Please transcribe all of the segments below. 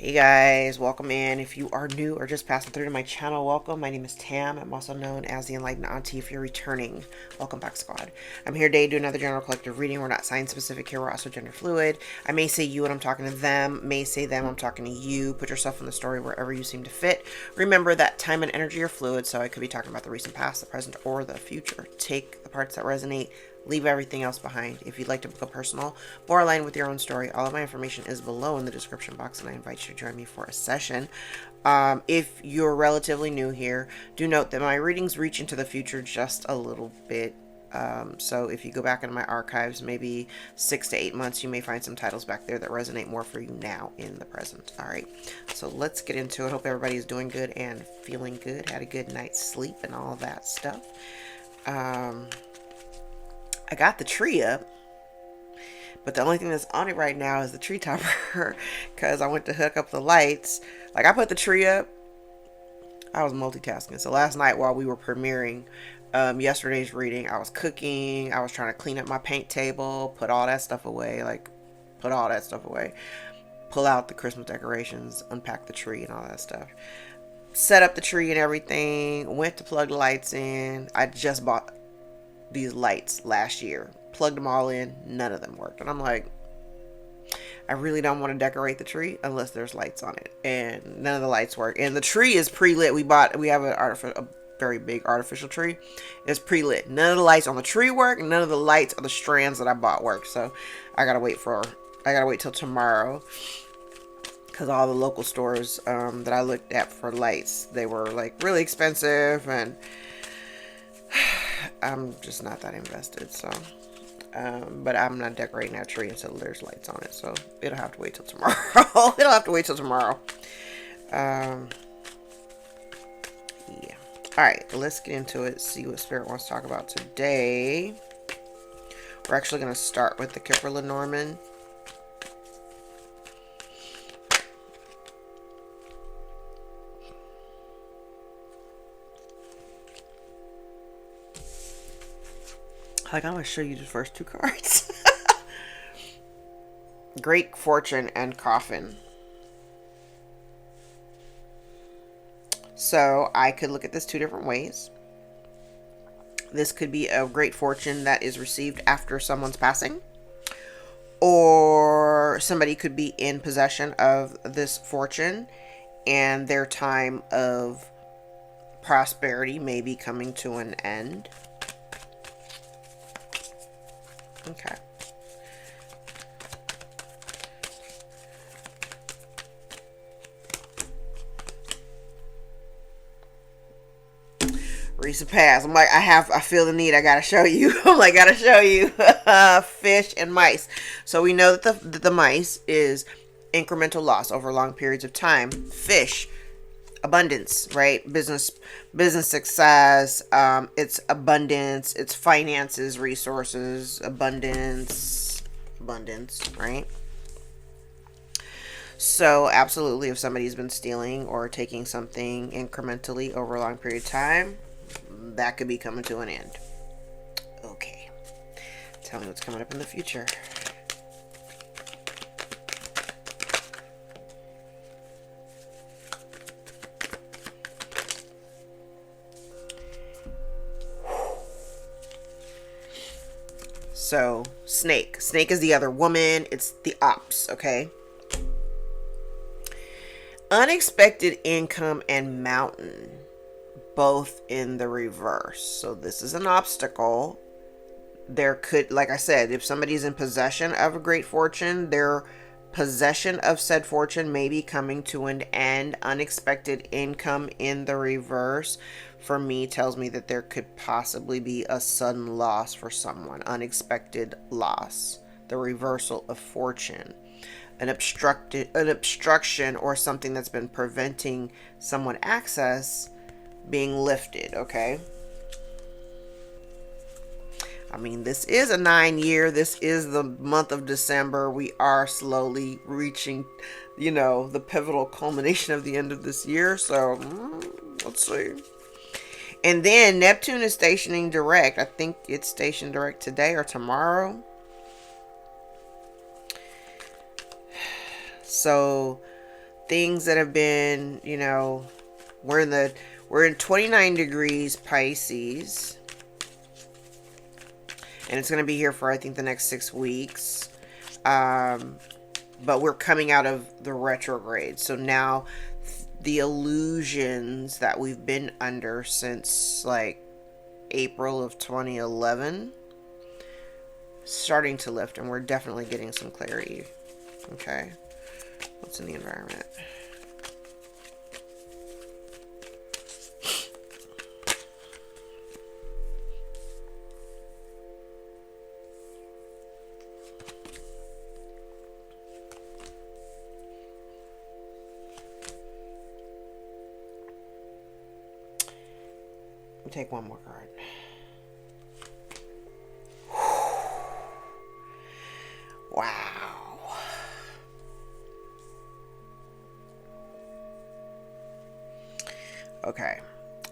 Hey guys, welcome in. If you are new or just passing through to my channel, welcome. My name is Tam. I'm also known as the Enlightened Auntie. If you're returning, welcome back, squad. I'm here today to do another general collective reading. We're not sign specific here, we're also gender fluid. I may say you when I'm talking to them, may say them, I'm talking to you. Put yourself in the story wherever you seem to fit. Remember that time and energy are fluid, so I could be talking about the recent past, the present, or the future. Take the parts that resonate. Leave everything else behind. If you'd like to book a personal or align with your own story, all of my information is below in the description box, and I invite you to join me for a session. If you're relatively new here, do note that my readings reach into the future just a little bit. So if you go back into my archives, maybe 6 to 8 months, you may find some titles back there that resonate more for you now in the present. All right, so let's get into it. Hope everybody's doing good and feeling good, had a good night's sleep and all that stuff. I got the tree up, but the only thing that's on it right now is the tree topper because I went to hook up the lights. Like, I put the tree up, I was multitasking. So last night while we were premiering yesterday's reading, I was cooking, I was trying to clean up my paint table, put all that stuff away, pull out the Christmas decorations, unpack the tree and all that stuff, set up the tree and everything, went to plug the lights in. I just bought these lights last year, plugged them all in, none of them worked, and I'm like, I really don't want to decorate the tree unless there's lights on it, and none of the lights work. And the tree is pre-lit. We have a very big artificial tree. It's pre-lit. None of the lights on the tree work, and none of the lights on the strands that I bought work. So I gotta wait till tomorrow, because all the local stores that I looked at for lights, they were like really expensive, and I'm just not that invested. So but I'm not decorating that tree until there's lights on it, so it'll have to wait till tomorrow. Yeah. All right, let's get into it, see what Spirit wants to talk about today. We're actually going to start with the Kipper Lenormand. Like, I'm going to show you the first two cards. Great Fortune and Coffin. So I could look at this two different ways. This could be a great fortune that is received after someone's passing, or somebody could be in possession of this fortune and their time of prosperity may be coming to an end. Okay. Recent past. I'm like, I feel the need. I gotta show you. I'm like, gotta show you. Fish and mice. So we know that the mice is incremental loss over long periods of time. Fish, abundance, right? Business success. It's abundance. It's finances, resources, abundance, right? So absolutely, if somebody's been stealing or taking something incrementally over a long period of time, that could be coming to an end. Okay, tell me what's coming up in the future. So, snake. Snake is the other woman. It's the ops, okay? Unexpected income and mountain, both in the reverse. So this is an obstacle. There could, like I said, if somebody's in possession of a great fortune, their possession of said fortune may be coming to an end. Unexpected income in the reverse, for me, tells me that there could possibly be a sudden loss for someone. Unexpected loss. The reversal of fortune. An obstruction or something that's been preventing someone access being lifted, okay? I mean, this is a 9-year. This is the month of December. We are slowly reaching, the pivotal culmination of the end of this year. So, let's see. And then Neptune is stationing direct. I think it's stationed direct today or tomorrow. So things that have been, you know, we're in 29 degrees Pisces, and it's going to be here for, I think, the next 6 weeks. But we're coming out of the retrograde. So now the illusions that we've been under since like April of 2011 starting to lift, and we're definitely getting some clarity. Okay. What's in the environment? We'll take one more card. Wow. Okay.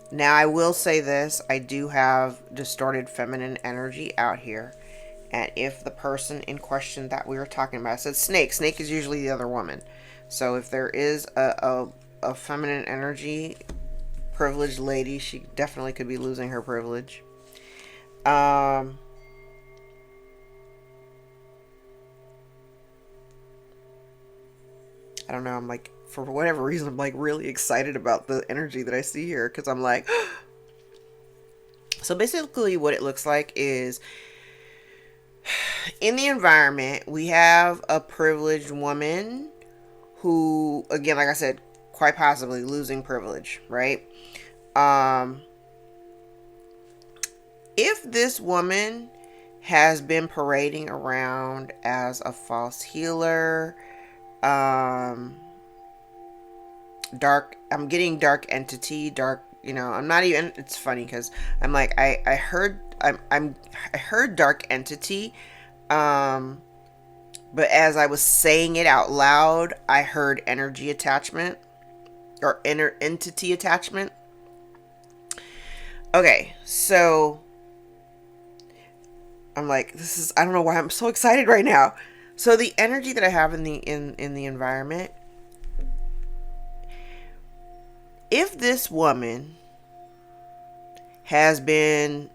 Now I will say this. I do have distorted feminine energy out here. And if the person in question that we were talking about, I said snake. Snake is usually the other woman. So if there is a feminine energy privileged lady, she definitely could be losing her privilege. I don't know. I'm like, for whatever reason, I'm like really excited about the energy that I see here, because I'm like, so basically what it looks like is in the environment, we have a privileged woman who, again, like I said, quite possibly losing privilege, right? If this woman has been parading around as a false healer, I'm getting dark entity, dark, you know, I'm not even, it's funny because I'm like, I heard dark entity, but as I was saying it out loud, I heard energy attachment or inner entity attachment. Okay, so I'm like, this is, I don't know why I'm so excited right now. So the energy that I have in the environment, if this woman has been,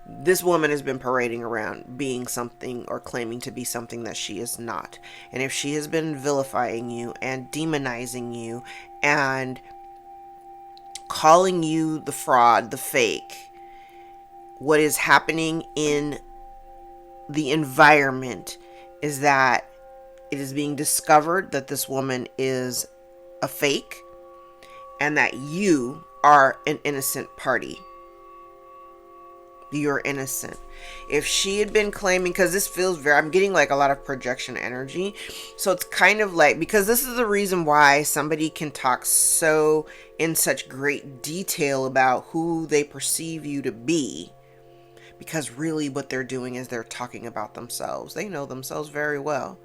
this woman has been parading around being something or claiming to be something that she is not. And if she has been vilifying you and demonizing you and calling you the fraud, the fake, what is happening in the environment is that it is being discovered that this woman is a fake and that you are an innocent party. You're innocent. If she had been claiming, because this feels very, I'm getting like a lot of projection energy. So it's kind of like, because this is the reason why somebody can talk so in such great detail about who they perceive you to be. Because really what they're doing is they're talking about themselves. They know themselves very well.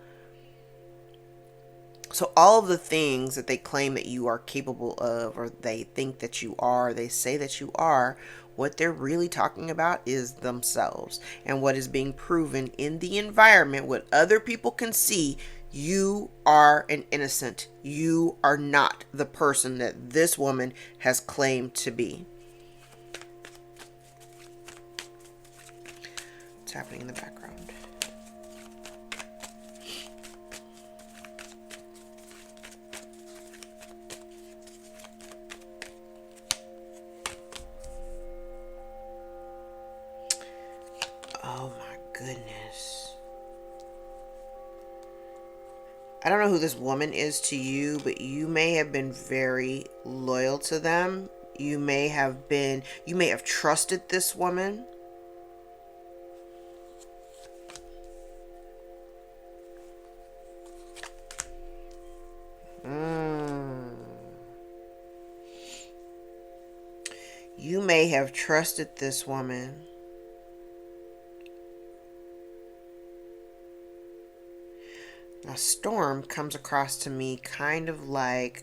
So all of the things that they claim that you are capable of, or they think that you are, they say that you are, what they're really talking about is themselves. And what is being proven in the environment, what other people can see, you are an innocent. You are not the person that this woman has claimed to be. What's happening in the background? Oh my goodness. I don't know who this woman is to you, but you may have been very loyal to them. You may have trusted this woman. You may have trusted this woman. Now, storm comes across to me kind of like,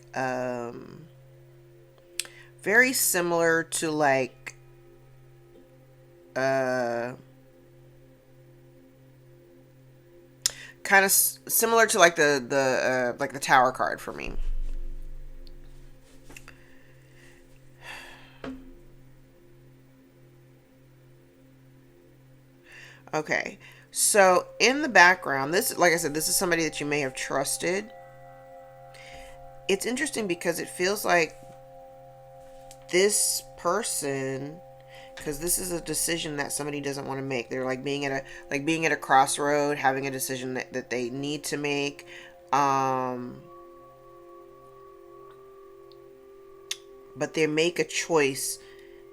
very similar to like, kind kind of similar to like the Tower card for me. Okay, so in the background, this, like I said, this is somebody that you may have trusted. It's interesting because it feels like this person, because this is a decision that somebody doesn't want to make. They're like being at a crossroad, having a decision that they need to make. But they make a choice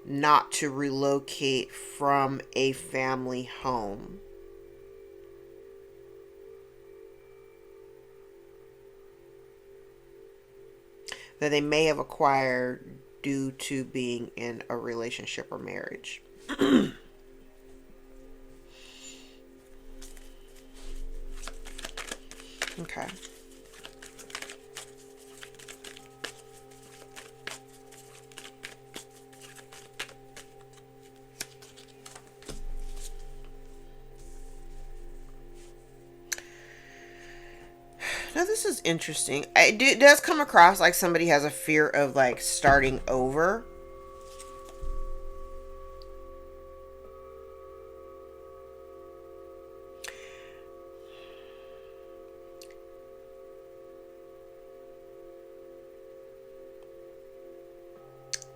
not to relocate from a family home. That they may have acquired due to being in a relationship or marriage. Okay. Now this is interesting. It does come across like somebody has a fear of like starting over.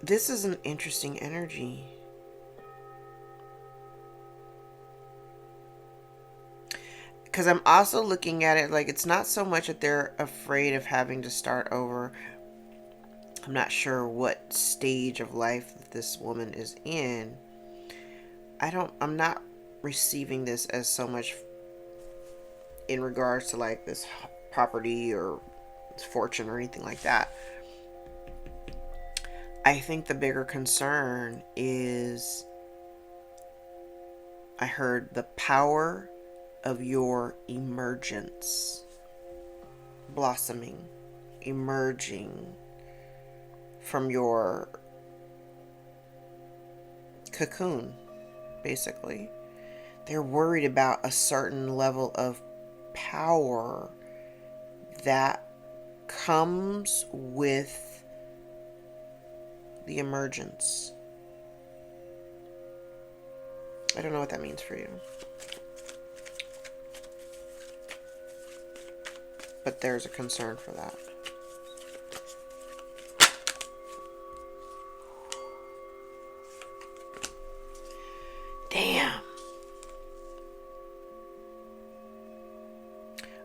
This is an interesting energy. Because I'm also looking at it like it's not so much that they're afraid of having to start over. I'm not sure what stage of life that this woman is in. I'm not receiving this as so much in regards to like this property or fortune or anything like that. I think the bigger concern is, I heard the power of your emergence, blossoming, emerging from your cocoon, basically. They're worried about a certain level of power that comes with the emergence. I don't know what that means for you. But there's a concern for that. Damn.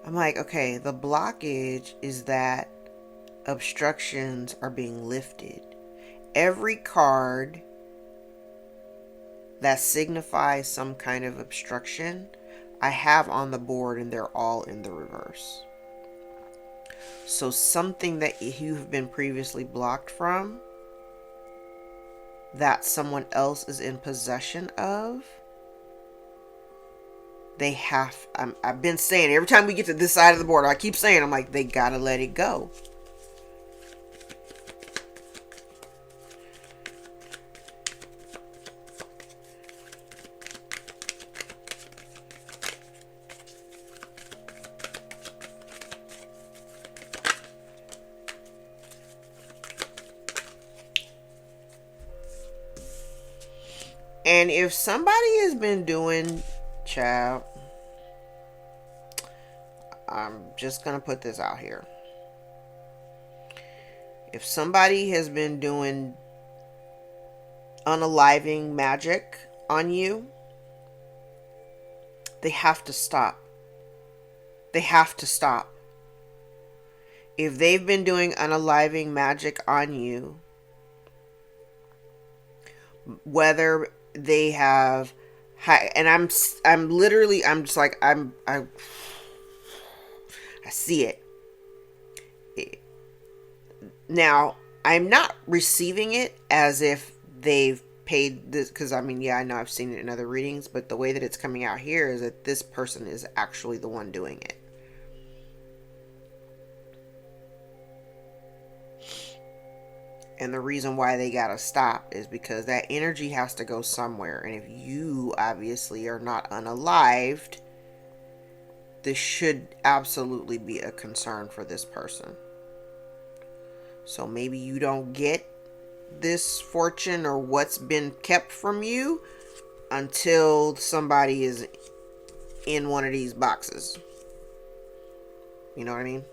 I'm like, okay, the blockage is that obstructions are being lifted. Every card that signifies some kind of obstruction, I have on the board, and they're all in the reverse. So something that you have been previously blocked from, that someone else is in possession of, I've been saying, every time we get to this side of the board, I keep saying, I'm like, they gotta let it go. And if somebody has been doing, child, I'm just going to put this out here. If somebody has been doing unaliving magic on you, they have to stop. They have to stop. If they've been doing unaliving magic on you, whether they have, and I'm just like, I see it. Now, I'm not receiving it as if they've paid this, because I mean, yeah, I know I've seen it in other readings, but the way that it's coming out here is that this person is actually the one doing it. And the reason why they gotta stop is because that energy has to go somewhere. And if you obviously are not unalived, this should absolutely be a concern for this person. So maybe you don't get this fortune or what's been kept from you until somebody is in one of these boxes. You know what I mean?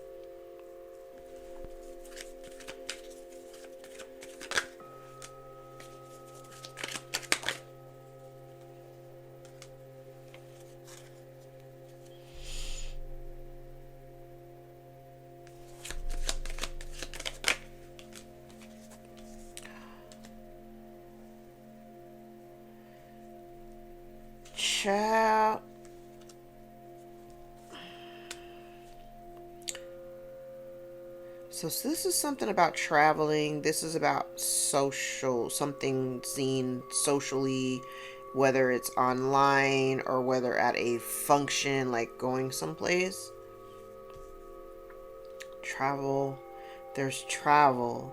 Child. So this is something about traveling. This is about social, something seen socially, whether it's online or whether at a function, like going someplace. Travel. There's travel.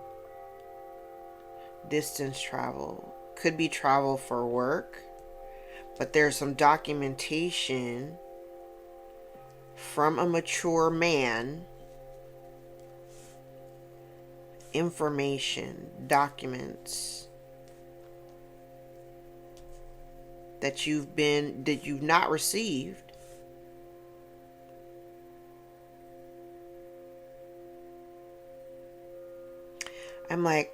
Distance travel. Could be travel for work. But there's some documentation from a mature man. Information, documents that you've not received. I'm like,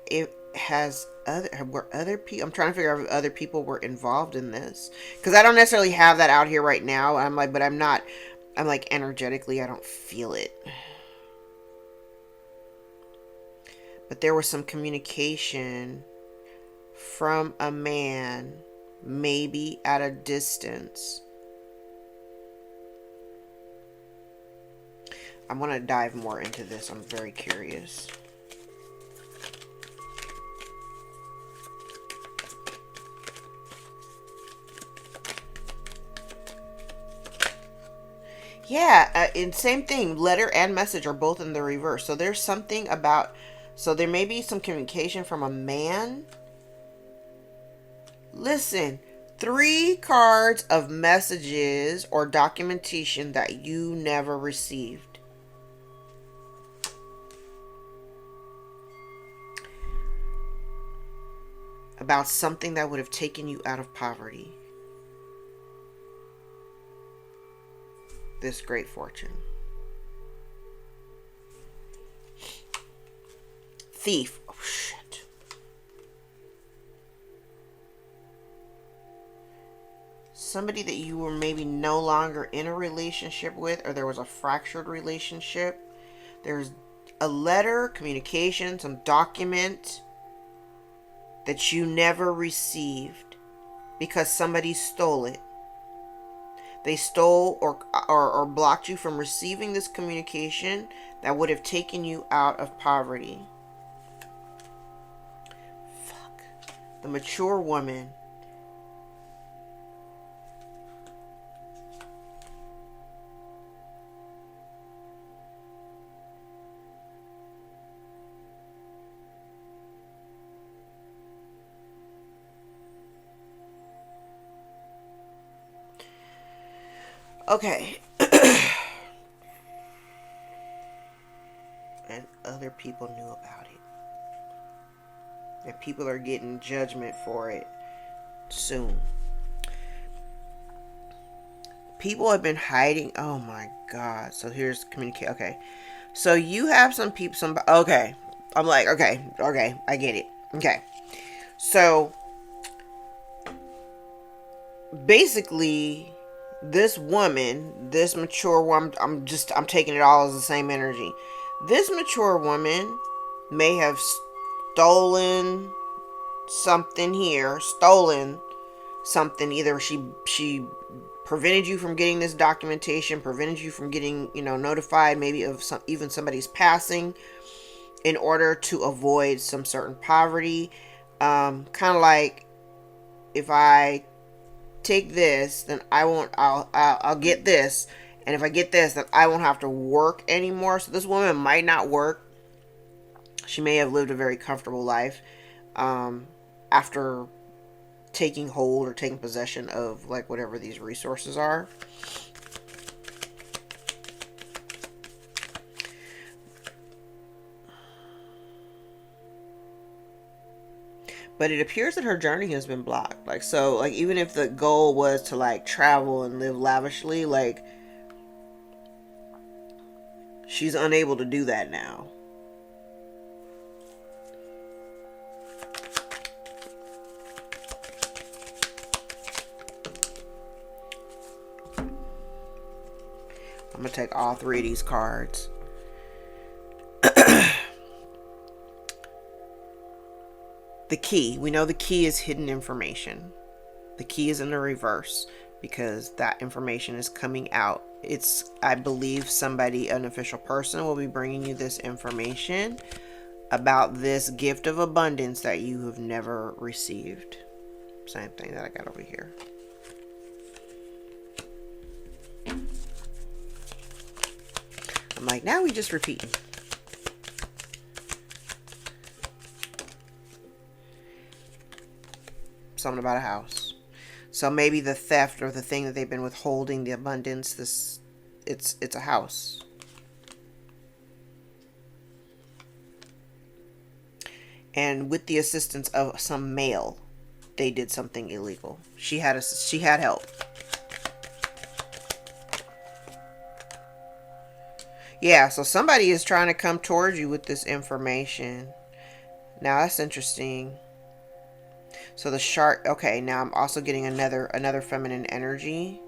were other people, I'm trying to figure out if other people were involved in this, because I don't necessarily have that out here right now. I'm like, but I'm like energetically, I don't feel it. But there was some communication from a man, maybe at a distance. I want to dive more into this. I'm very curious. Yeah, and same thing. Letter and message are both in the reverse. So there's something about... So there may be some communication from a man. Listen, 3 cards of messages or documentation that you never received. About something that would have taken you out of poverty. This great fortune. Thief. Oh, shit. Somebody that you were maybe no longer in a relationship with, or there was a fractured relationship. There's a letter, communication, some document that you never received because somebody stole it. They stole or blocked you from receiving this communication that would have taken you out of poverty. Fuck. The mature woman. Okay. And other people knew about it. And people are getting judgment for it soon. People have been hiding. Oh my God. So here's communicate. Okay. So you have some people, okay. I'm like, okay, I get it. Okay. So basically, this woman, this mature woman, I'm taking it all as the same energy. This mature woman may have stolen something here, either she prevented you from getting this documentation, prevented you from getting, notified maybe of even somebody's passing in order to avoid some certain poverty. Kind of like, if I take this, then I'll get this, and if I get this, then I won't have to work anymore. So this woman might not work. She may have lived a very comfortable life after taking hold or taking possession of like whatever these resources are. But it appears that her journey has been blocked. Like, so, like, even if the goal was to, like, travel and live lavishly, like, she's unable to do that now. I'm going to take all three of these cards. The key. We know the key is hidden information. The key is in the reverse because that information is coming out. It's, I believe, somebody, an official person, will be bringing you this information about this gift of abundance that you have never received. Same thing that I got over here. I'm like, now we just repeating. Something about a house. So maybe the theft or the thing that they've been withholding, the abundance, it's a house. And with the assistance of some male, they did something illegal. She had help. Yeah, so somebody is trying to come towards you with this information. Now that's interesting. So the shark, okay, now I'm also getting another feminine energy.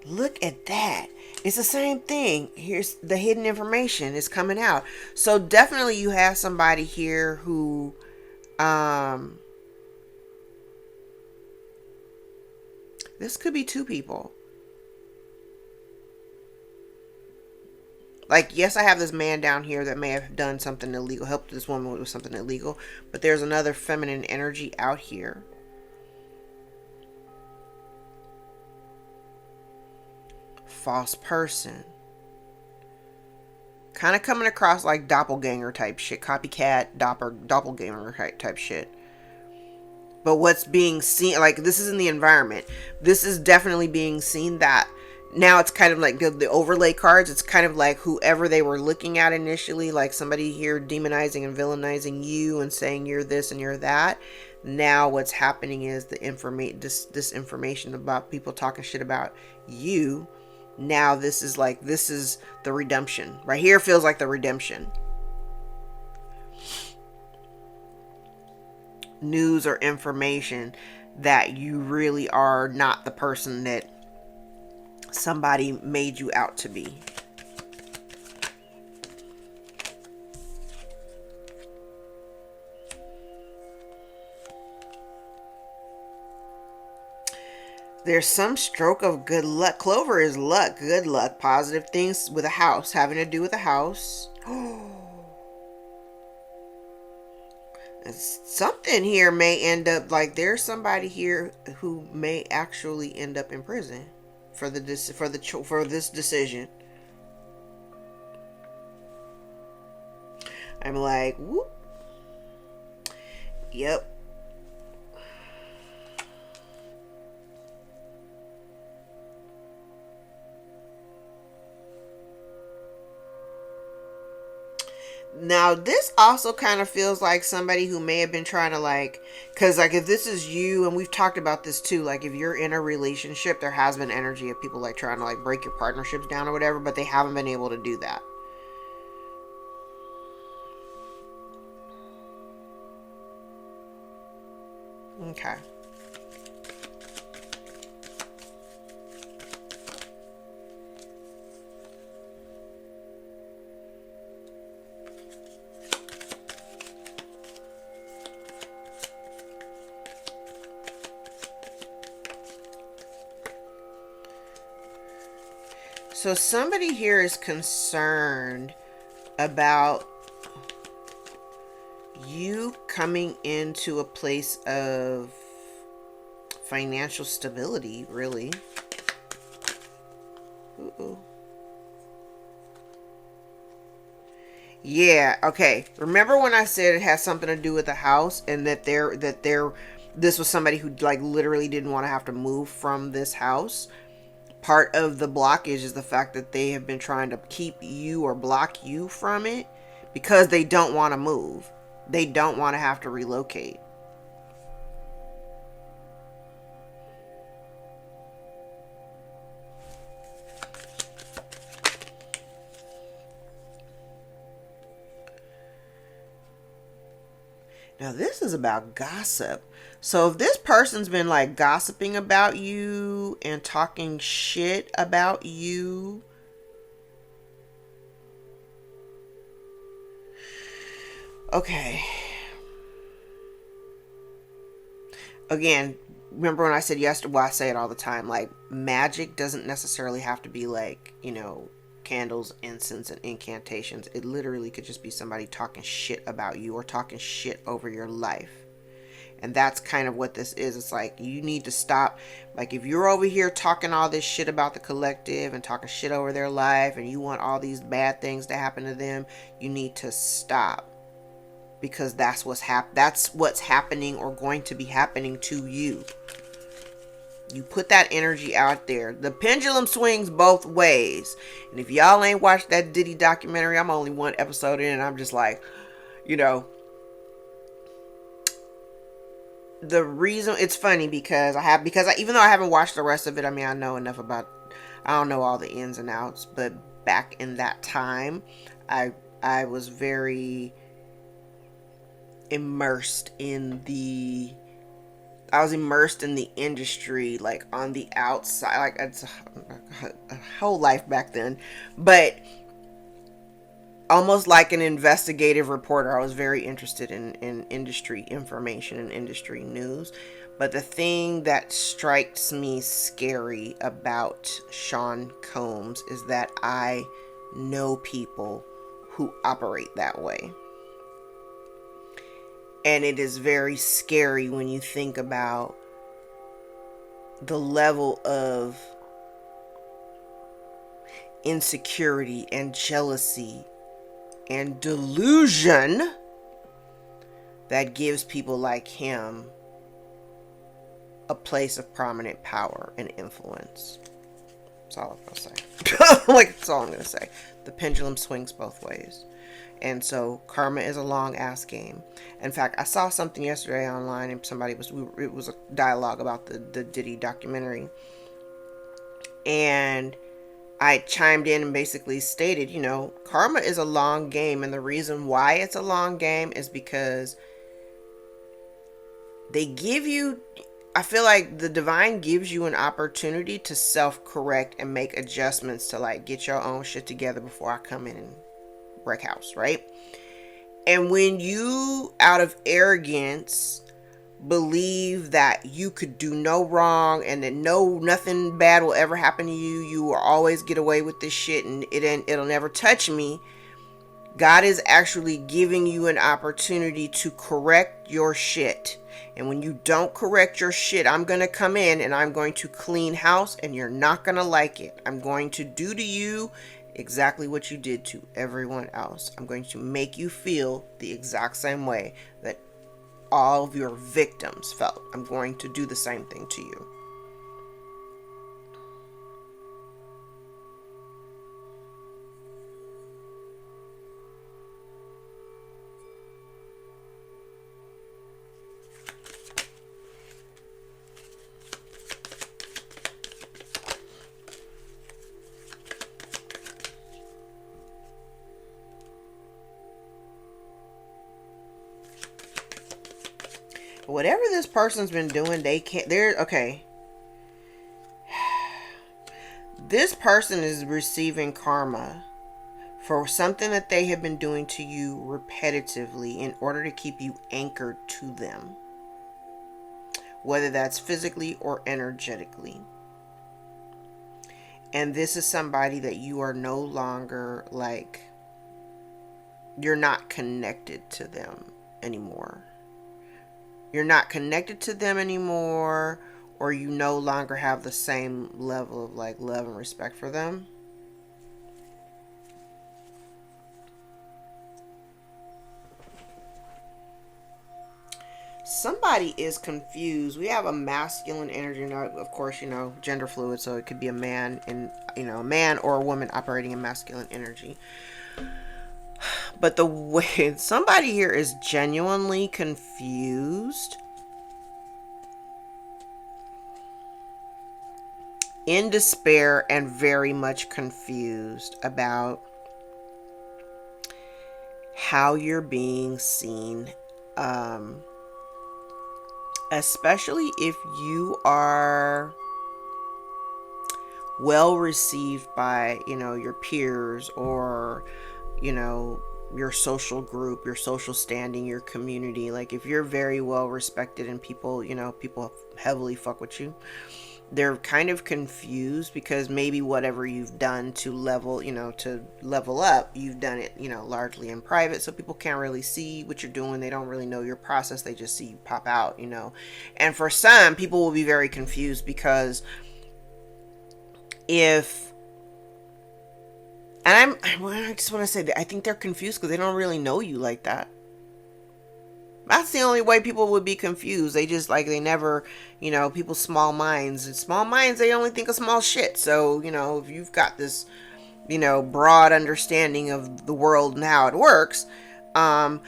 Look at that. It's the same thing. Here's the hidden information is coming out. So definitely you have somebody here who this could be two people. Like, yes, I have this man down here that may have done something illegal, helped this woman with something illegal, but there's another feminine energy out here. False person. Kind of coming across like doppelganger type shit, copycat, doppelganger type shit. But what's being seen, like, this is in the environment. This is definitely being seen that now it's kind of like the overlay cards. It's kind of like whoever they were looking at initially, like somebody here demonizing and villainizing you and saying you're this and you're that. Now what's happening is the this information about people talking shit about you. Now this is the redemption. Right here feels like the redemption. News or information that you really are not the person that somebody made you out to be. There's some stroke of good luck. Clover is luck, good luck, positive things with a house, having to do with a house. Something here may end up like there's somebody here who may actually end up in prison for this decision. I'm like, whoop. Yep. Now, this also kind of feels like somebody who may have been trying to because if this is you, and we've talked about this too, like if you're in a relationship, there has been energy of people trying to break your partnerships down or whatever, but they haven't been able to do that. Okay. So somebody here is concerned about you coming into a place of financial stability, really. Ooh. Yeah, okay. Remember when I said it has something to do with the house and that this was somebody who literally didn't want to have to move from this house? part of the blockage is the fact that they have been trying to keep you or block you from it because they don't want to move. They don't want to have to relocate. Now, this is about gossip. So, if this person's been like gossiping about you and talking shit about you, okay. Again, remember when I said yesterday, well, I say it all the time, like magic doesn't necessarily have to be like, candles, incense, and incantations. It literally could just be somebody talking shit about you or talking shit over your life. And that's kind of what this is. It's like, you need to stop. Like, if you're over here talking all this shit about the collective and talking shit over their life and you want all these bad things to happen to them, you need to stop. Because that's what's happening or going to be happening to you. You put that energy out there. The pendulum swings both ways. And if y'all ain't watched that Diddy documentary, I'm only one episode in and I'm just like, the reason it's funny because even though I haven't watched the rest of it, I mean, I know enough about, I don't know all the ins and outs, but back in that time, I was very immersed in the industry, like on the outside, like it's a whole life back then, but almost like an investigative reporter. I was very interested in industry information and industry news. But the thing that strikes me scary about Sean Combs is that I know people who operate that way. And it is very scary when you think about the level of insecurity and jealousy and delusion that gives people like him a place of prominent power and influence. That's all I'm going to say. That's all I'm going to say. The pendulum swings both ways. And so karma is a long ass game. In fact, I saw something yesterday online and it was a dialogue about the Diddy documentary. And I chimed in and basically stated, karma is a long game. And the reason why it's a long game is because I feel like the divine gives you an opportunity to self-correct and make adjustments to like get your own shit together before I come in and wreck house, right? And when you, out of arrogance, believe that you could do no wrong and that nothing bad will ever happen to you, you will always get away with this shit and it'll never touch me. God is actually giving you an opportunity to correct your shit. And when you don't correct your shit, I'm going to come in and I'm going to clean house and you're not going to like it. I'm going to do to you exactly what you did to everyone else. I'm going to make you feel the exact same way that all of your victims felt. I'm going to do the same thing to you. Whatever this person's been doing, okay. This person is receiving karma for something that they have been doing to you repetitively in order to keep you anchored to them. Whether that's physically or energetically. And this is somebody that you are no longer you're not connected to them anymore. You're not connected to them anymore, or you no longer have the same level of love and respect for them. somebody is confused. We have a masculine energy. Now, of course, gender fluid, so it could be a man and, a man or a woman operating in masculine energy. But the way somebody here is genuinely confused, in despair, and very much confused about how you're being seen, especially if you are well received by your peers, or your social group, your social standing, your community. Like if you're very well respected and people heavily fuck with you, they're kind of confused because maybe whatever you've done to level up, you've done it, largely in private. So people can't really see what you're doing. They don't really know your process. They just see you pop out, And for some people will be very confused because I just want to say that I think they're confused because they don't really know you like that. That's the only way people would be confused. They just they never, people's small minds. And small minds, they only think of small shit. So, if you've got this, broad understanding of the world and how it works, I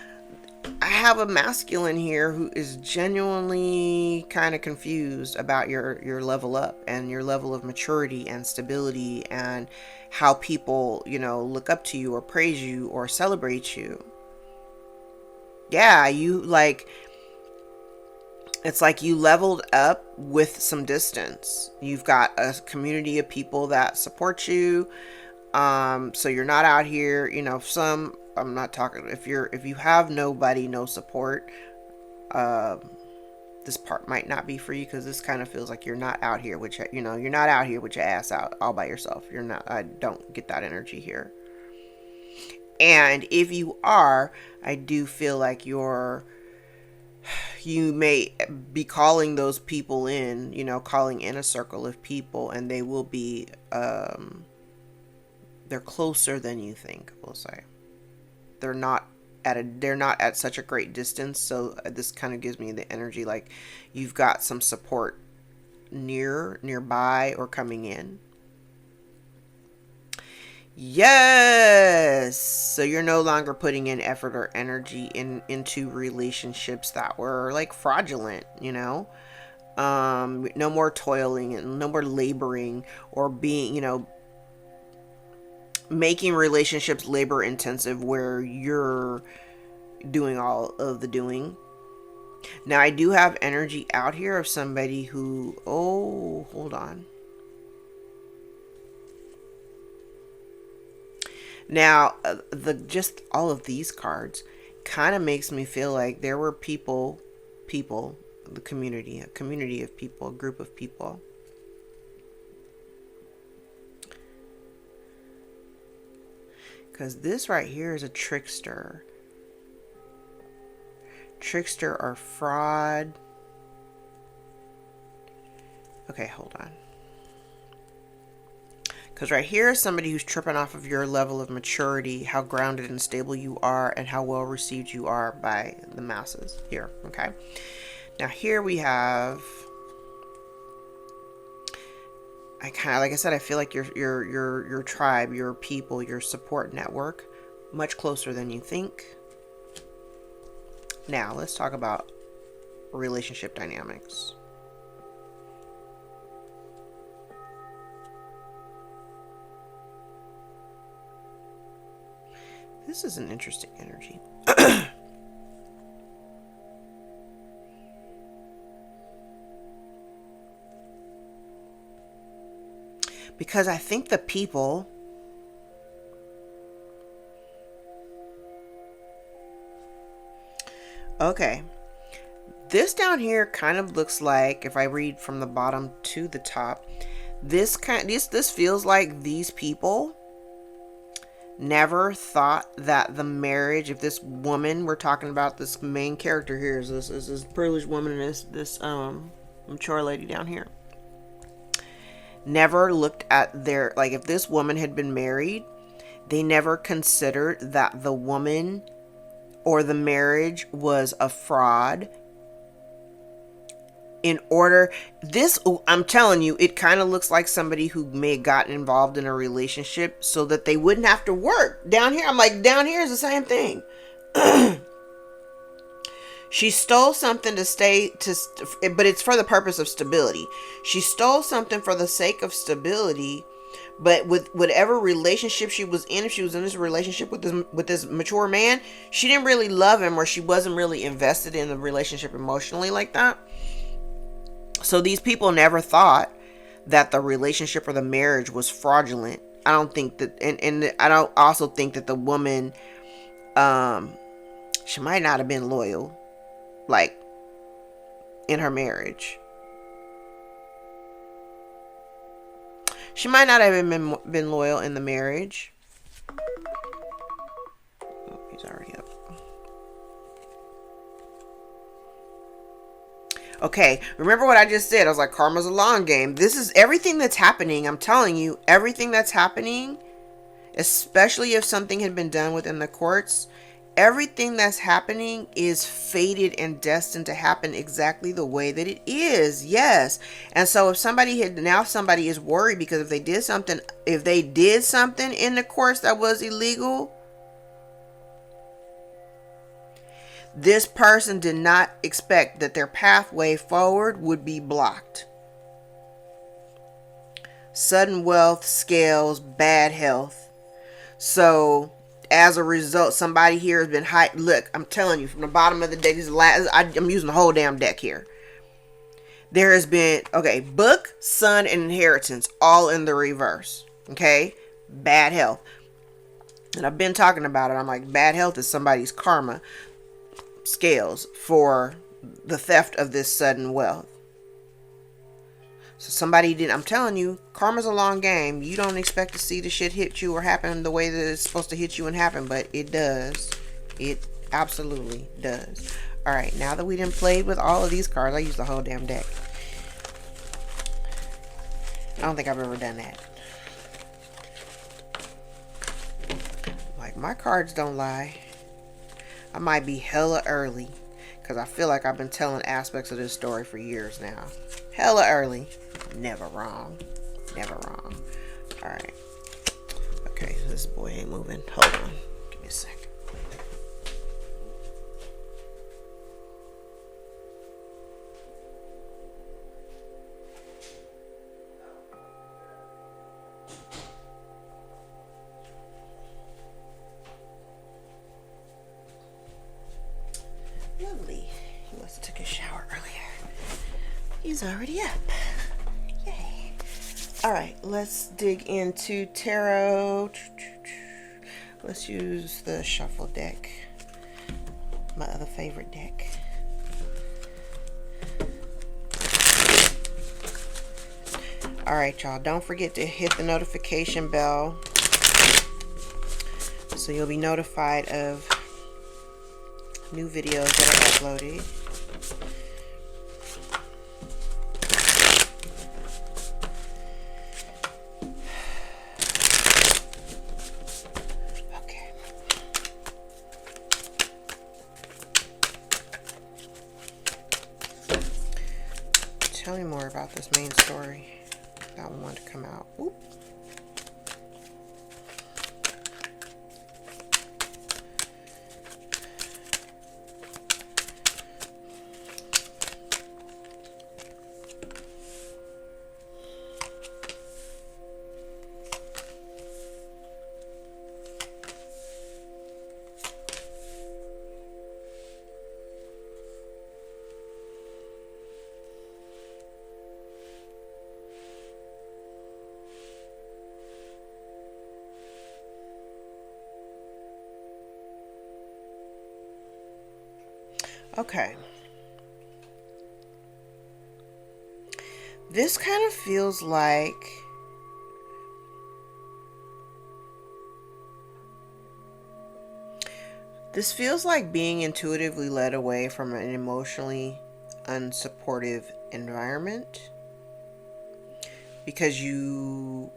have a masculine here who is genuinely kind of confused about your level up and your level of maturity and stability and how people, look up to you or praise you or celebrate you. Yeah, it's like you leveled up with some distance. You've got a community of people that support you. So you're not out here, I'm not talking, if you have nobody, no support, this part might not be for you, because this kind of feels like you're not out here with you're not out here with your ass out all by yourself. I don't get that energy here. And if you are, I do feel like you may be calling those people in, calling in a circle of people, and they will be, they're closer than you think, we'll say. They're not at such a great distance. So this kind of gives me the energy like you've got some support nearby or coming in. Yes. So you're no longer putting in effort or energy into relationships that were like fraudulent, no more toiling and no more laboring or being, making relationships labor intensive where you're doing all of the doing. Now I do have energy out here of somebody who, hold on. Now, just all of these cards kind of makes me feel like there were people, the community, a community of people, a group of people. Because this right here is a trickster. Trickster or fraud. Okay, hold on. Because right here is somebody who's tripping off of your level of maturity, how grounded and stable you are, and how well received you are by the masses here, okay? Now here we have, like I said, I feel like your tribe, your people, your support network, much closer than you think. Now let's talk about relationship dynamics. This is an interesting energy. Because I think the people okay, this down here kind of looks like, if I read from the bottom to the top, this feels like these people never thought that the marriage, if this woman, we're talking about this main character here, is this privileged woman and this mature lady down here, never looked at their, like, if this woman had been married, they never considered that the woman or the marriage was a fraud in order, this, I'm telling you, it kind of looks like somebody who may have gotten involved in a relationship so that they wouldn't have to work. Down here, I'm like, down here is the same thing. She stole something but it's for the purpose of stability. She stole something for the sake of stability, but with whatever relationship she was in, if she was in this relationship with this mature man, she didn't really love him, or she wasn't really invested in the relationship emotionally like that. So these people never thought that the relationship or the marriage was fraudulent. I don't think that, and I don't also think that the woman, she might not have been loyal, like, in her marriage. She might not have been loyal in the marriage. Oh, he's already up. Okay, remember what I just said. I was like, karma's a long game. This is everything that's happening. I'm telling you, everything that's happening, especially if something had been done within the courts, everything that's happening is fated and destined to happen exactly the way that it is. Yes. And so if somebody is worried because if they did something in the courts that was illegal, this person did not expect that their pathway forward would be blocked. Sudden wealth, scales, bad health. So as a result, somebody here has been high. Look, I'm telling you, from the bottom of the deck, I'm using the whole damn deck here. There has been, okay, book, sun, and inheritance, all in the reverse. Okay, bad health. And I've been talking about it. I'm like, bad health is somebody's karma scales for the theft of this sudden wealth. So somebody didn't, I'm telling you, karma's a long game. You don't expect to see the shit hit you or happen the way that it's supposed to hit you and happen, but it does. It absolutely does. All right, now that we done played with all of these cards, I used the whole damn deck. I don't think I've ever done that. Like, my cards don't lie. I might be hella early because I feel like I've been telling aspects of this story for years now. Hella early. Never wrong. Never wrong. Alright. Okay, so this boy ain't moving. Hold on. Give me a second. Lovely. He must have took a shower earlier. He's already up. Yay. Alright, let's dig into tarot. Let's use the shuffle deck. My other favorite deck. Alright, y'all. Don't forget to hit the notification bell so you'll be notified of new videos that are uploaded. Okay. Tell me more about this main story. That one wanted to come out. Oop. Okay. This kind of feels like being intuitively led away from an emotionally unsupportive environment because you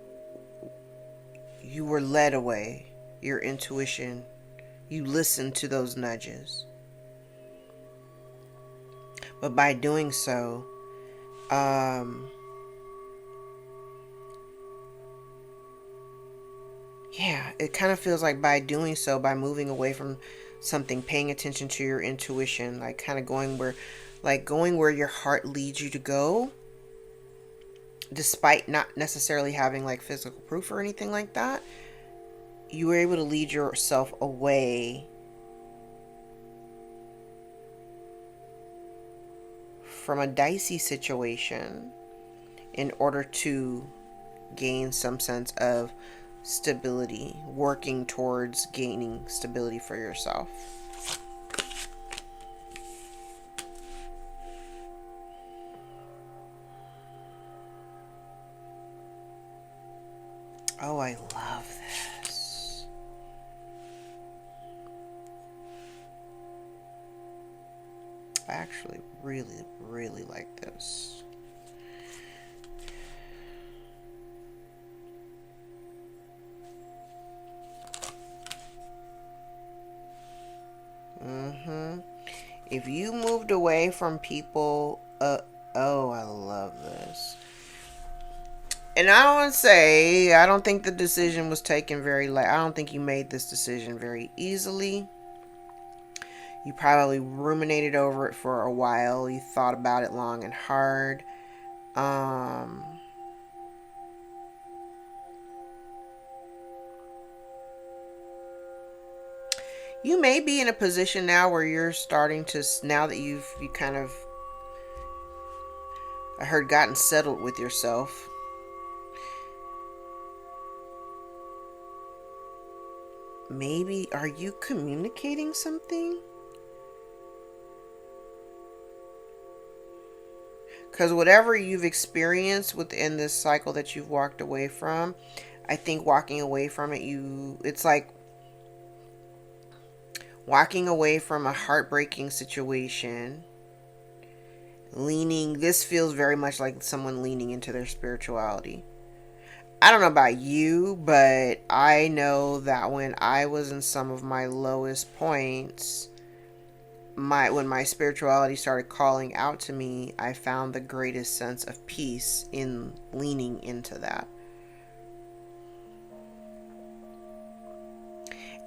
were led away. Your intuition, you listened to those nudges. But by doing so, Yeah, it kind of feels like by doing so, by moving away from something, paying attention to your intuition, like kind of going where your heart leads you to go, despite not necessarily having like physical proof or anything like that, you were able to lead yourself away from a dicey situation in order to gain some sense of stability, working towards gaining stability for yourself. Oh, I love this. I actually really, really like this. If you moved away from people, oh, I love this. And I don't say, I don't think the decision was taken very late. I don't think you made this decision very easily. You probably ruminated over it for a while. You thought about it long and hard. You may be in a position now where you're starting to, now that you kind of, I heard, gotten settled with yourself. Maybe, are you communicating something? Because whatever you've experienced within this cycle that you've walked away from, I think walking away from it, it's like walking away from a heartbreaking situation, this feels very much like someone leaning into their spirituality. I don't know about you, but I know that when I was in some of my lowest points, when my spirituality started calling out to me, I found the greatest sense of peace in leaning into that.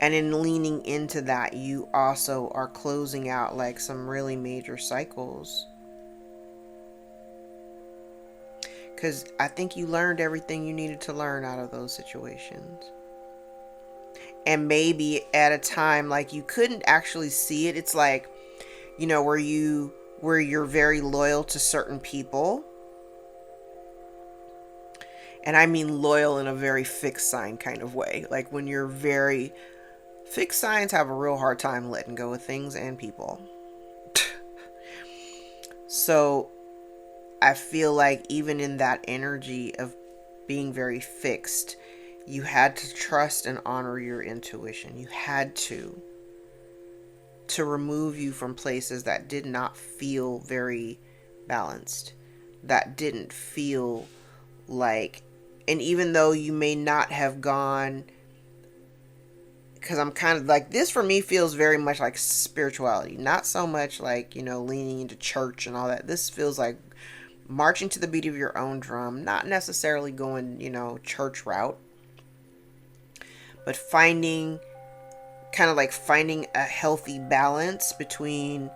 And in leaning into that, you also are closing out like some really major cycles. Because I think you learned everything you needed to learn out of those situations. And maybe at a time like you couldn't actually see it. It's like, where you're very loyal to certain people. And I mean loyal in a very fixed sign kind of way. Like when you're very fixed signs have a real hard time letting go of things and people. So I feel like even in that energy of being very fixed, you had to trust and honor your intuition. You had to remove you from places that did not feel very balanced, that didn't feel like, and even though you may not have gone, because I'm kind of like, this for me feels very much like spirituality, not so much like, leaning into church and all that. This feels like marching to the beat of your own drum, not necessarily going, church route, but finding a healthy balance between,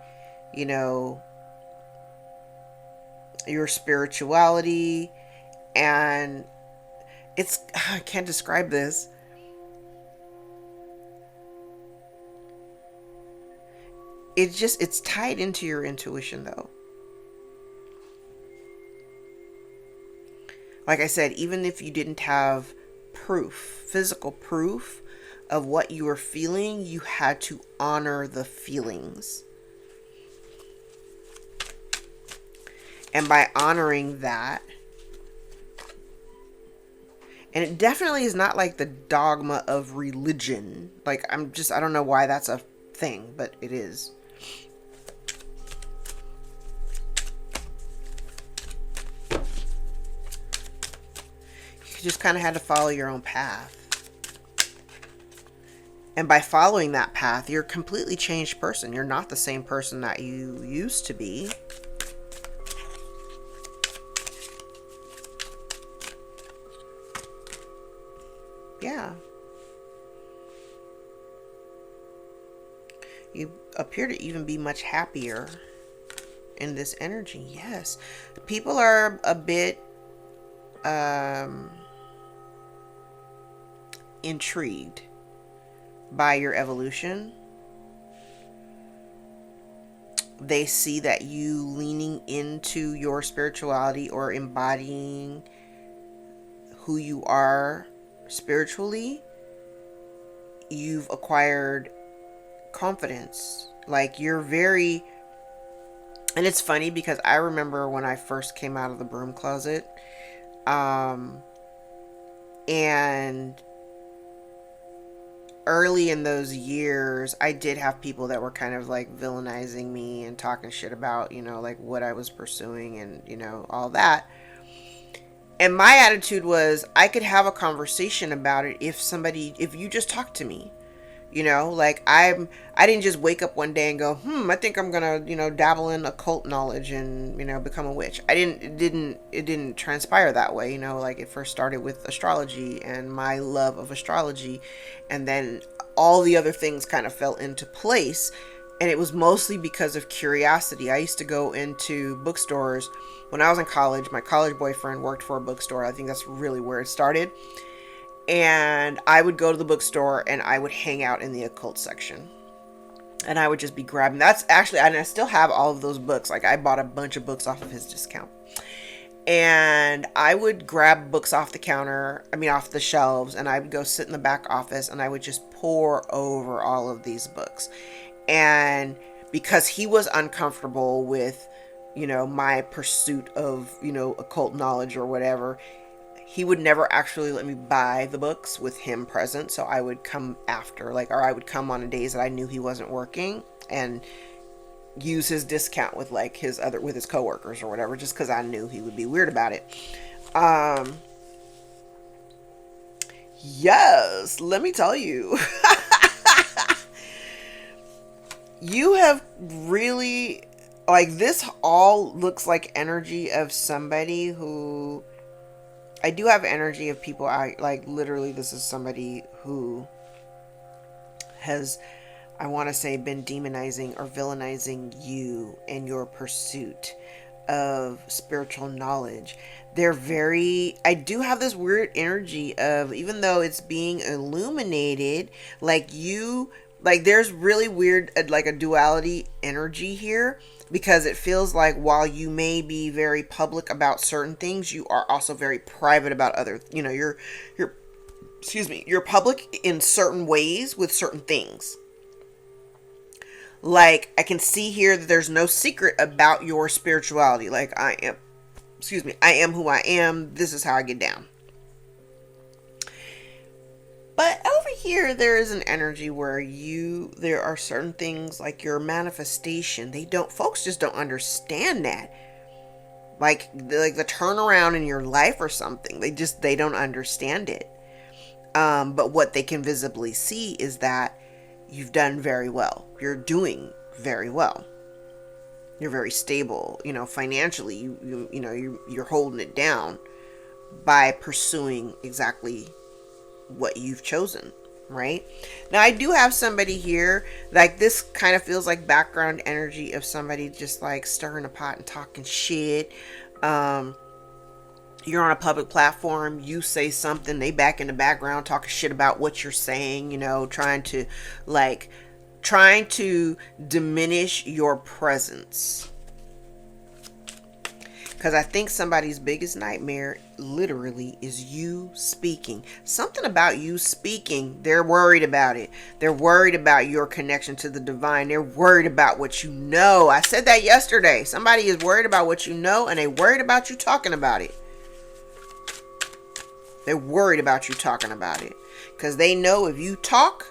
your spirituality and I can't describe this. It's tied into your intuition though. Like I said, even if you didn't have physical proof of what you were feeling, you had to honor the feelings. And by honoring that, and it definitely is not like the dogma of religion. Like, I don't know why that's a thing, but it is. You just kind of had to follow your own path. And by following that path, you're a completely changed person. You're not the same person that you used to be. Yeah. You appear to even be much happier in this energy. Yes. People are a bit intrigued by your evolution. They see that you leaning into your spirituality or embodying who you are spiritually. You've acquired confidence. Like, you're very, and it's funny because I remember when I first came out of the broom closet, and early in those years, I did have people that were kind of like villainizing me and talking shit about, like what I was pursuing and, all that. And my attitude was, I could have a conversation about it if you just talk to me. Like, I didn't just wake up one day and go, I think I'm gonna, dabble in occult knowledge and, become a witch. It didn't transpire that way. Like, it first started with astrology and my love of astrology, and then all the other things kind of fell into place. And it was mostly because of curiosity. I used to go into bookstores when I was in college. My college boyfriend worked for a bookstore. I think that's really where it started. And I would go to the bookstore and I would hang out in the occult section. And I would just be grabbing. That's actually, and I still have all of those books. Like, I bought a bunch of books off of his discount. And I would grab books off the shelves, and I would go sit in the back office and I would just pore over all of these books. And because he was uncomfortable with, my pursuit of, occult knowledge or whatever, he would never actually let me buy the books with him present. So I would come after, or I would come on days that I knew he wasn't working and use his discount with with his coworkers or whatever, just because I knew he would be weird about it. Yes, let me tell you. You have really, this all looks like energy of somebody who, I do have energy of people. Literally, this is somebody who has, I want to say, been demonizing or villainizing you in your pursuit of spiritual knowledge. I do have this weird energy of, even though it's being illuminated, there's really weird, a duality energy here, because it feels like while you may be very public about certain things, you are also very private about other, you're public in certain ways with certain things. Like, I can see here that there's no secret about your spirituality. Like, I am who I am. This is how I get down. But over here, there is an energy where there are certain things like your manifestation. Folks just don't understand that. Like the turnaround in your life or something. They don't understand it. But what they can visibly see is that you've done very well. You're doing very well. You're very stable, financially. You're holding it down by pursuing exactly what you've chosen, right? Now, I do have somebody here, like, this kind of feels like background energy of somebody just like stirring a pot and talking shit. You're on a public platform, you say something, they back in the background talking shit about what you're saying, trying to diminish your presence. Because I think somebody's biggest nightmare literally is you speaking. Something about you speaking, they're worried about it. They're worried about your connection to the divine. They're worried about what you know. I said that yesterday. Somebody is worried about what you know, and they're worried about you talking about it. They're worried about you talking about it. Because they know if you talk,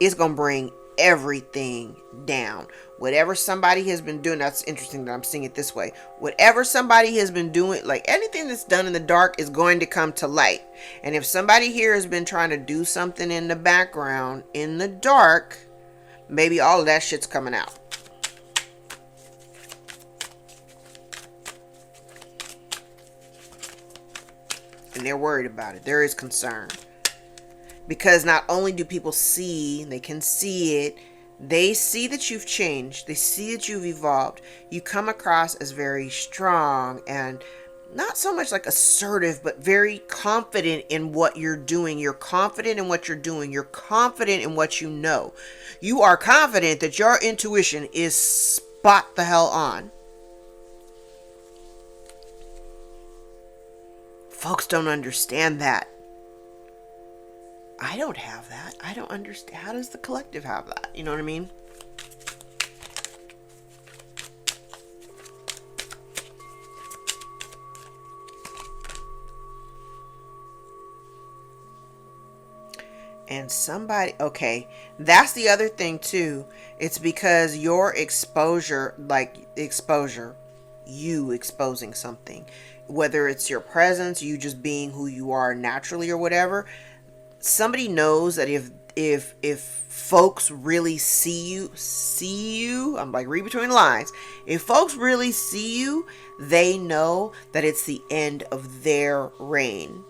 it's going to bring everything down. Whatever somebody has been doing, that's interesting that I'm seeing it this way. Whatever somebody has been doing, like anything that's done in the dark is going to come to light. And if somebody here has been trying to do something in the background, in the dark, maybe all of that shit's coming out. And they're worried about it. There is concern. Because not only do people see, they can see it, they see that you've changed, they see that you've evolved. You come across as very strong and not so much like assertive, but very confident in what you're doing. You're confident in what you're doing. You're confident in what you know. You are confident that your intuition is spot the hell on. Folks don't understand that. I don't have that. I don't understand. How does the collective have that? You know what I mean? And somebody, okay, that's the other thing too. It's because your exposure, you exposing something, whether it's your presence, you just being who you are naturally or whatever. Somebody knows that if folks really see you, I'm like read between the lines. If folks really see you, they know that it's the end of their reign.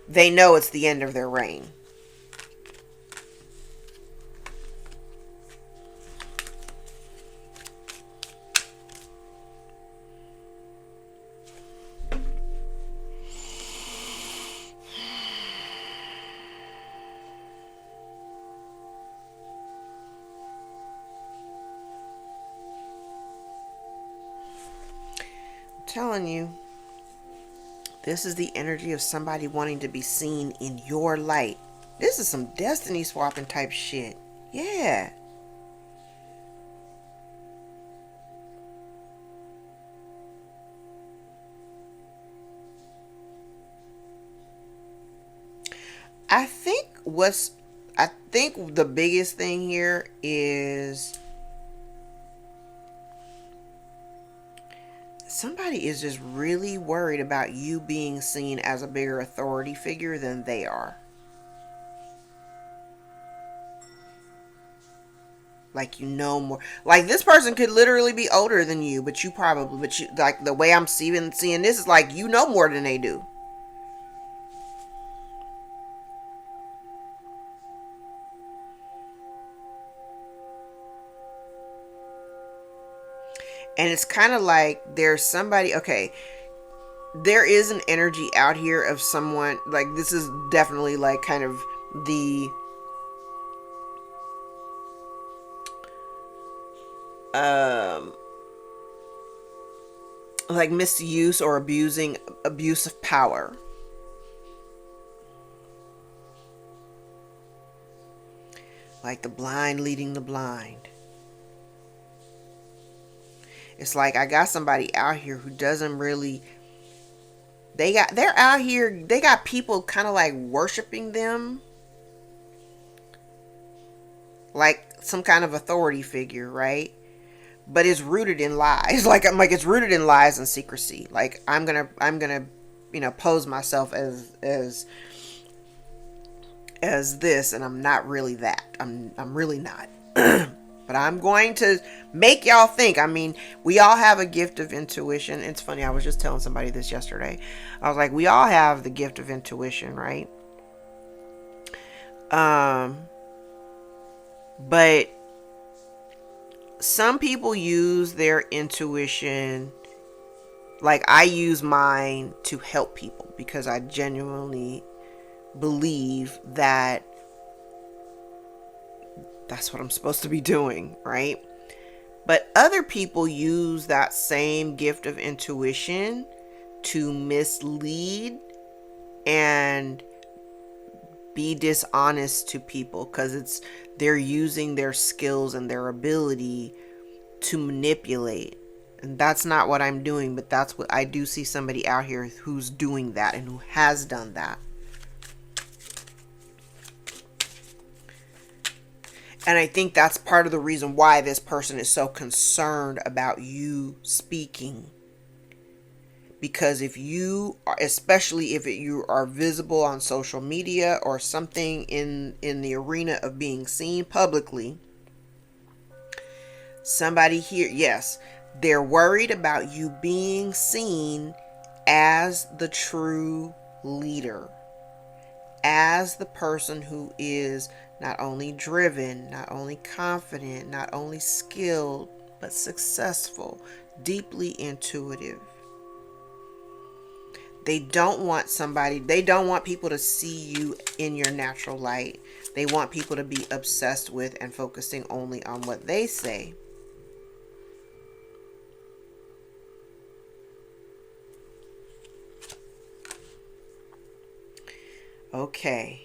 They know it's the end of their reign. I'm telling you. This is the energy of somebody wanting to be seen in your light. This is some destiny swapping type shit. Yeah. I think the biggest thing here is somebody is just really worried about you being seen as a bigger authority figure than they are. Like, you know more. Like, this person could literally be older than you, but you, like, the way I'm seeing this is like, you know more than they do. And it's kind of like there's somebody, okay, there is an energy out here of someone, like, this is definitely like kind of the like misuse or abuse of power. Like the blind leading the blind. It's like I got somebody out here who doesn't really, they're out here, they got people kind of like worshiping them like some kind of authority figure, right? But it's rooted in lies. Like it's rooted in lies and secrecy. Like I'm gonna pose myself as this, and I'm not really that. I'm really not. But I'm going to make y'all think. I mean, we all have a gift of intuition. It's funny, I was just telling somebody this yesterday. I was like, we all have the gift of intuition, right? But some people use their intuition, like I use mine to help people because I genuinely believe that that's what I'm supposed to be doing, right? But other people use that same gift of intuition to mislead and be dishonest to people because they're using their skills and their ability to manipulate. And that's not what I'm doing, but that's what I do see somebody out here who's doing that and who has done that. And I think that's part of the reason why this person is so concerned about you speaking. Because if you are, especially if you are visible on social media or something in the arena of being seen publicly, Somebody here, yes, they're worried about you being seen as the true leader, as the person who is not only driven, not only confident, not only skilled, but successful, deeply intuitive. They don't want people to see you in your natural light. They want people to be obsessed with and focusing only on what they say. Okay.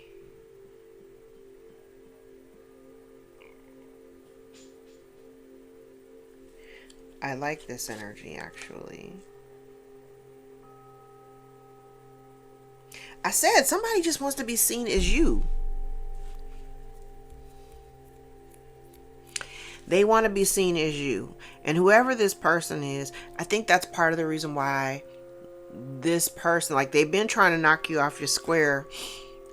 I like this energy, actually. I said somebody just wants to be seen as you. They want to be seen as you. And whoever this person is, I think that's part of the reason why this person, like, they've been trying to knock you off your square.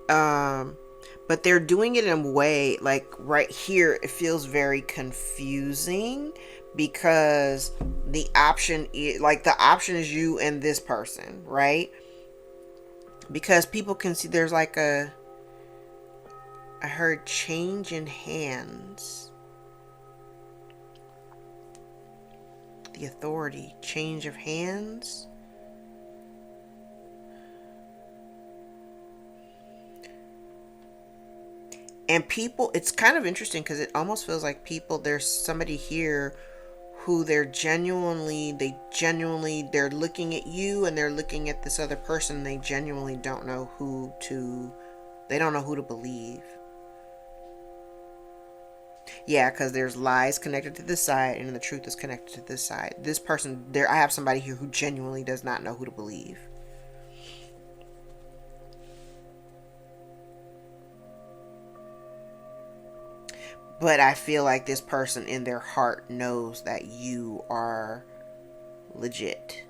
But they're doing it in a way, like right here, it feels very confusing because the option is you and this person, right? Because people can see there's like I heard change in hands. The authority, change of hands. And people, it's kind of interesting because it almost feels like there's somebody here who they're looking at you and they're looking at this other person. And they genuinely don't know who to believe. Yeah, because there's lies connected to this side and the truth is connected to this side. This person, I have somebody here who genuinely does not know who to believe. But I feel like this person in their heart knows that you are legit,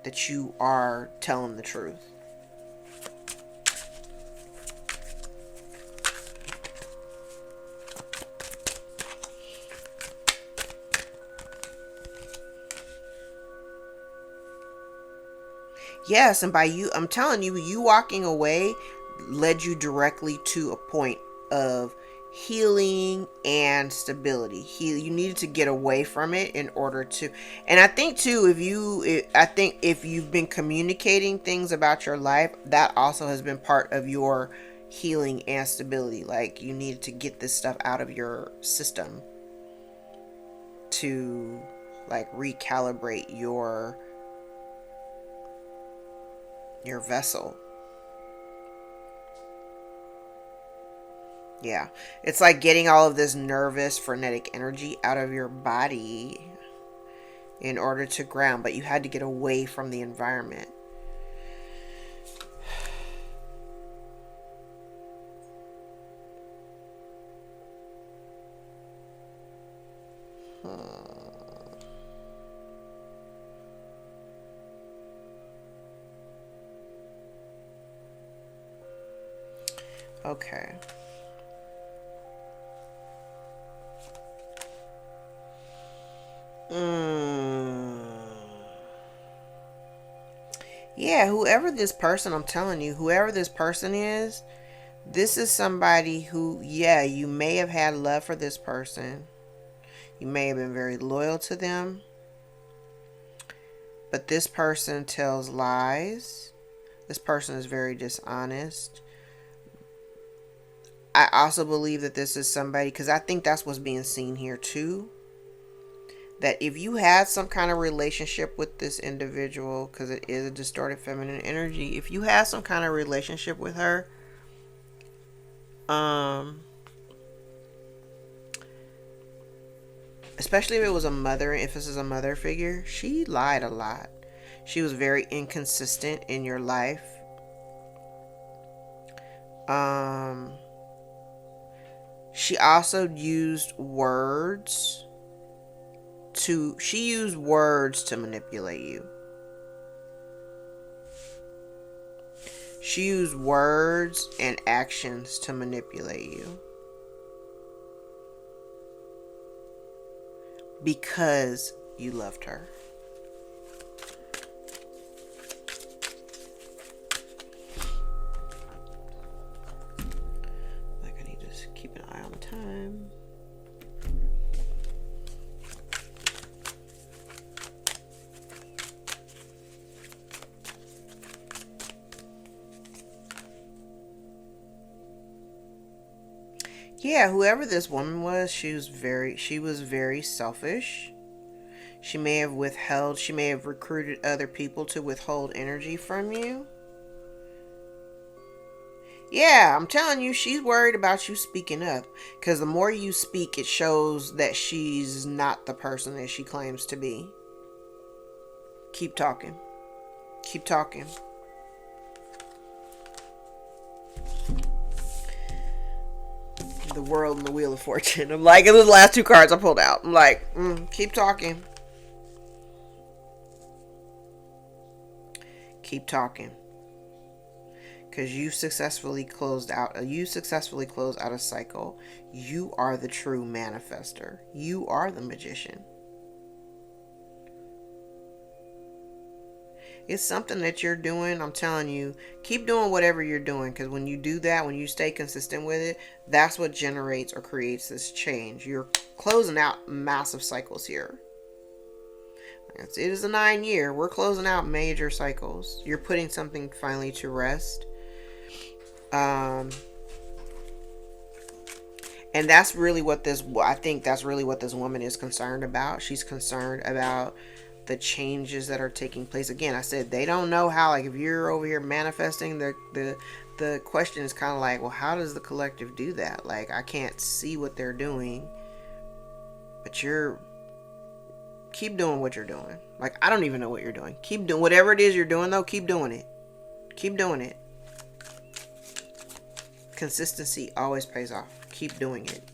that you are telling the truth. Yes, and by you, I'm telling you, you walking away led you directly to a point of healing and stability. You needed to get away from it in order to, and I think too, if you've been communicating things about your life, that also has been part of your healing and stability. Like, you needed to get this stuff out of your system to, like, recalibrate your vessel. Yeah. It's like getting all of this nervous, frenetic energy out of your body in order to ground, but you had to get away from the environment. Okay. Yeah, whoever this person, I'm telling you, whoever this person is, this is somebody who, yeah, you may have had love for this person. You may have been very loyal to them. But this person tells lies. This person is very dishonest. I also believe that this is somebody, because I think that's what's being seen here too. That if you had some kind of relationship with this individual, because it is a distorted feminine energy, if you had some kind of relationship with her, especially if it was if this is a mother figure, she lied a lot. She was very inconsistent in your life. She also used words to manipulate you. She used words and actions to manipulate you. because you loved her. Like, I need to keep an eye on the time. Yeah, whoever this woman was, she was very selfish. She may have recruited other people to withhold energy from you. Yeah, I'm telling you, she's worried about you speaking up. Because the more you speak, it shows that she's not the person that she claims to be. Keep talking. Keep talking. The World and the Wheel of Fortune. I'm like, it was the last two cards I pulled out. I'm like, keep talking. Keep talking. Because you successfully closed out a cycle. You are the true manifester. You are the magician. It's something that you're doing. I'm telling you, keep doing whatever you're doing, because when you do that, when you stay consistent with it, that's what generates or creates this change. You're closing out massive cycles here. It is a 9-year. We're closing out major cycles. You're putting something finally to rest. And that's really what I think that's really what this woman is concerned about. She's concerned about the changes that are taking place. Again, I said they don't know how. Like, if you're over here manifesting, the question is kind of like, well, how does the collective do that? Like, I can't see what they're doing, but keep doing what you're doing. Like, I don't even know what you're doing. Keep doing whatever it is you're doing, though. Keep doing it. Keep doing it. Consistency always pays off. Keep doing it.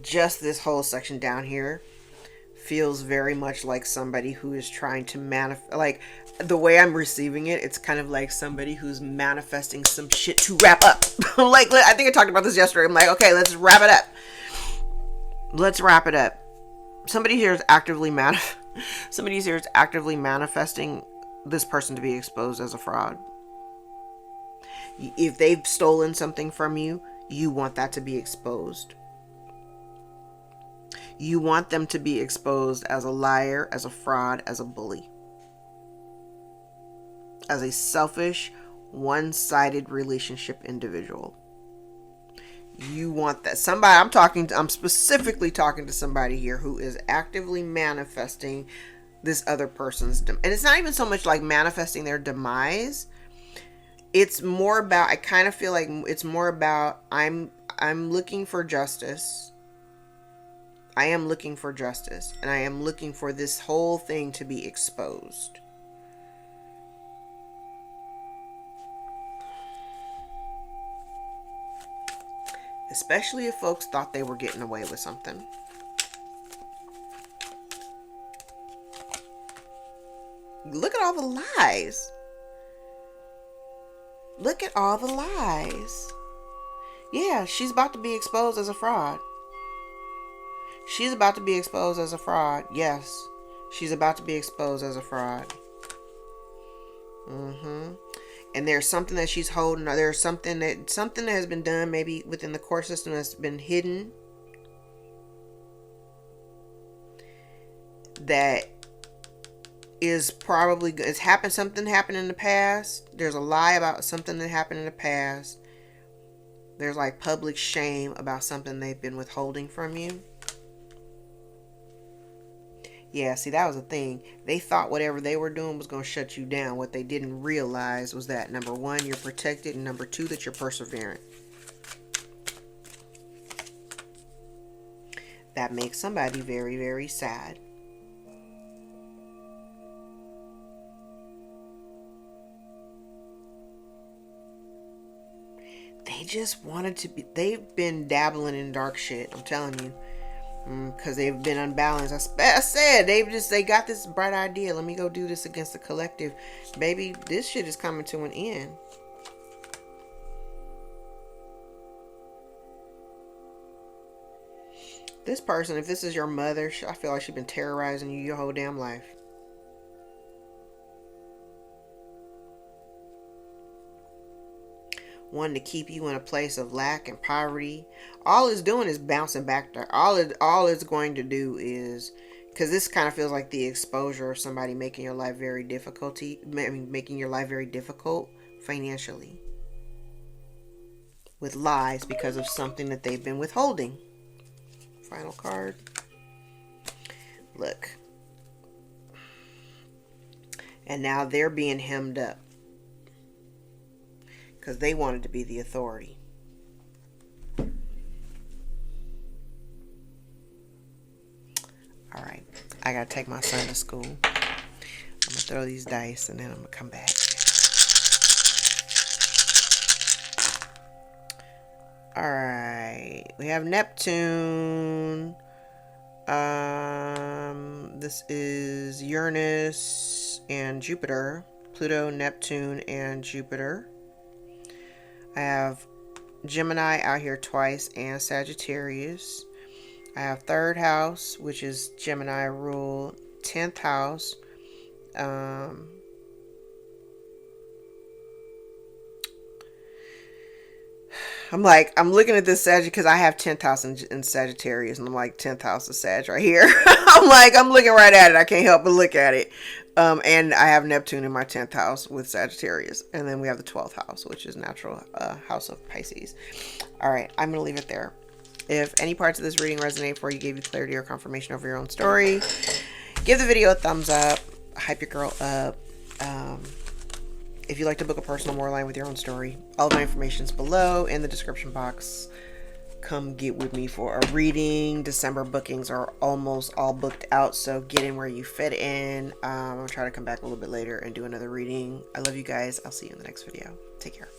Just this whole section down here feels very much like somebody who is trying to manifest. Like, the way I'm receiving it, it's kind of like somebody who's manifesting some shit to wrap up. Like, I think I talked about this yesterday. I'm like, okay, let's wrap it up. Let's wrap it up. Somebody here is actively manifesting this person to be exposed as a fraud. If they've stolen something from you, you want that to be exposed. You want them to be exposed as a liar, as a fraud, as a bully, as a selfish, one-sided relationship individual. You want that. I'm specifically talking to somebody here who is actively manifesting this other person's and it's not even so much like manifesting their demise. It's more about, I kind of feel like it's more about, I'm looking for justice. I am looking for justice, and I am looking for this whole thing to be exposed. Especially if folks thought they were getting away with something. Look at all the lies. Look at all the lies. Yeah, she's about to be exposed as a fraud. She's about to be exposed as a fraud. Yes, she's about to be exposed as a fraud. And there's something that she's holding. Or there's something that has been done, maybe within the court system, that's been hidden. That is probably something happened in the past. There's a lie about something that happened in the past. There's like public shame about something they've been withholding from you. Yeah, see, that was the thing. They thought whatever they were doing was going to shut you down. What they didn't realize was that, number one, you're protected, and number two, that you're perseverant. That makes somebody very, very sad. they just wanted to be, they've been dabbling in dark shit, I'm telling you. Because they've been unbalanced. I said they got this bright idea. Let me go do this against the collective. Baby, this shit is coming to an end. This person, if this is your mother, I feel like she's been terrorizing you your whole damn life. Wanting to keep you in a place of lack and poverty. All it's doing is bouncing back there. All it's going to do is, because this kind of feels like the exposure of somebody making your life very making your life very difficult financially with lies because of something that they've been withholding. Final card. Look. And now they're being hemmed up because they wanted to be the authority. All right, I gotta take my son to school. I'm gonna throw these dice and then I'm gonna come back. All right, we have Neptune. This is Uranus and Jupiter. Pluto, Neptune, and Jupiter. I have Gemini out here twice and Sagittarius. I have 3rd house, which is Gemini rule. 10th house. I'm looking at this Sag because I have 10th house in Sagittarius, and I'm like, 10th house is Sag right here. I'm looking right at it. I can't help but look at it. And I have Neptune in my 10th house with Sagittarius. And then we have the 12th house, which is natural house of Pisces. All right, I'm going to leave it there. If any parts of this reading resonate for you, gave you clarity or confirmation over your own story, give the video a thumbs up, hype your girl up. If you'd like to book a personal more line with your own story, all of my information is below in the description box. Come get with me for a reading. December bookings are almost all booked out, so get in where you fit in. I'm going to try to come back a little bit later and do another reading. I love you guys. I'll see you in the next video. Take care.